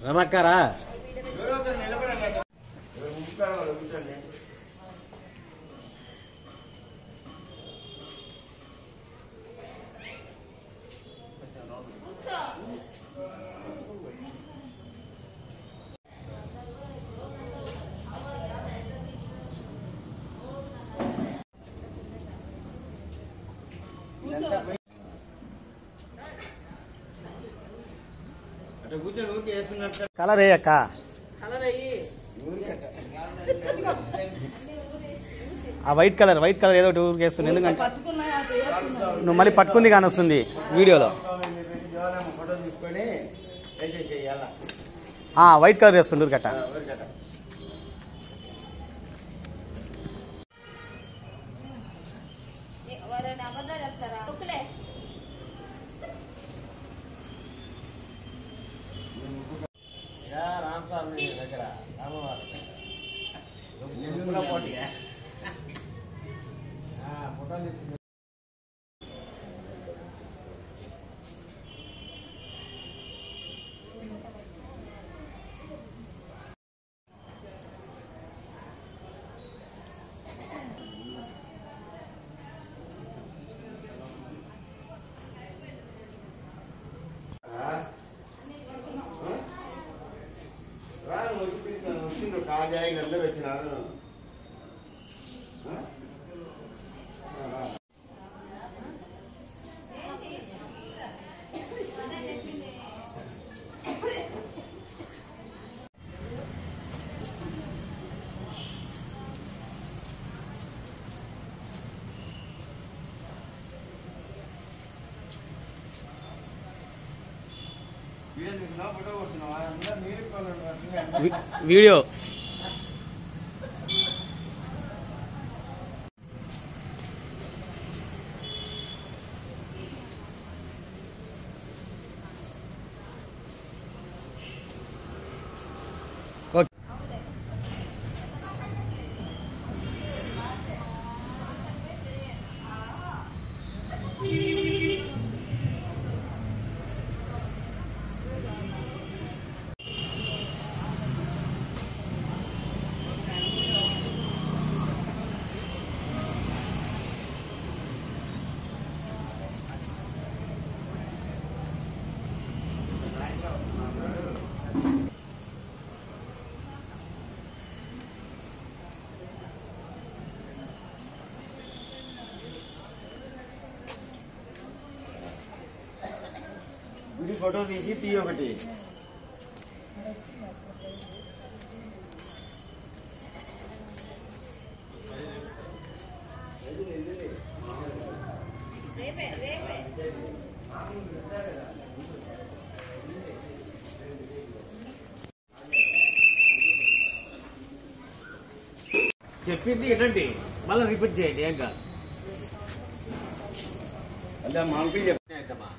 రమక్కారా colour అయ్యాక ఆ white colour ఏదో ఒకటి ఊరికి వేస్తుంది. ఎందుకంటే నువ్వు మళ్ళీ పట్టుకుంది కానీ వస్తుంది వీడియోలో. వైట్ కలర్ వేస్తుంది ఊరికట్ట. రామస్వామి దగ్గర రామవారి ఫోటో తీసుకుంది. కాజాయిలో వచ్చినారు. వీడియో ఫోటో తీసి తీ ఒకటి. చెప్పింది ఏంటండి మళ్ళీ రిపీట్ చేయండి. ఏం కాదు అదే మామూలు చెప్తా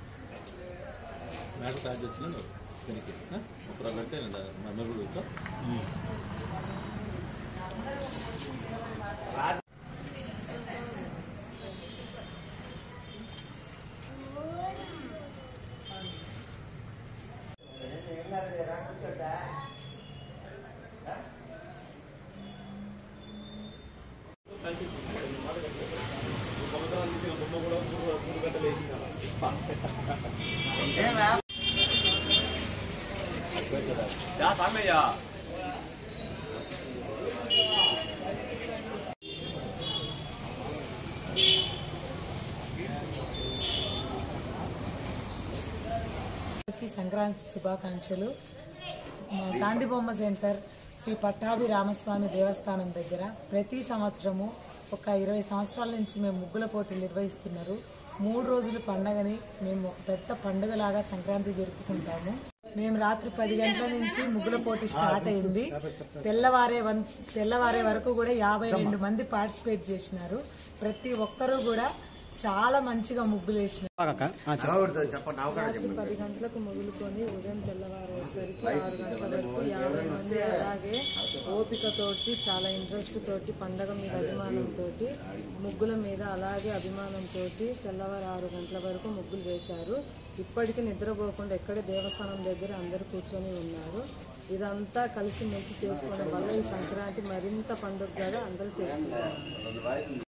మ్యాటర్ ఛార్జ్ వచ్చిన దీనికి ఒక గంటే మెమరీ సంక్రాంతి శుభాకాంక్షలు. గాంధీ బొమ్మ సెంటర్ శ్రీ పట్టాభి రామస్వామి దేవస్థానం దగ్గర ప్రతి సంవత్సరము ఒక 20 సంవత్సరాల నుంచి మేము ముగ్గుల పోటీలు నిర్వహిస్తున్నారు. 3 రోజుల పండుగని మేము ఒక పెద్ద పండుగలాగా సంక్రాంతి జరుపుకుంటాము. మేము రాత్రి 10 గంటల నుంచి ముగ్గుల పోటీ స్టార్ట్ అయింది. తెల్లవారే వరకు కూడా 52 మంది పార్టిసిపేట్ చేసినారు. ప్రతి ఒక్కరూ కూడా చాలా మంచిగా ముగ్గులు వేసిన. అక్క, చెప్పండి అవకాశం 10 గంటలకు మొదలుకొని ఉదయం తెల్లవారేసరికి 6 గంటల వరకు 50 మంది అలాగే ఓపికతోటి చాలా ఇంట్రెస్ట్ తోటి పండగ మీద అభిమానంతో ముగ్గుల మీద అలాగే అభిమానంతో తెల్లవారు 6 గంటల వరకు ముగ్గులు వేశారు. ఇప్పటికీ నిద్రపోకుండా ఎక్కడే దేవస్థానం దగ్గర అందరూ కూర్చొని ఉన్నారు. ఇదంతా కలిసి మెలిసి చేసుకోవడం వల్ల ఈ సంక్రాంతి మరింత పండుగగా అందరూ చేసుకుంటారు.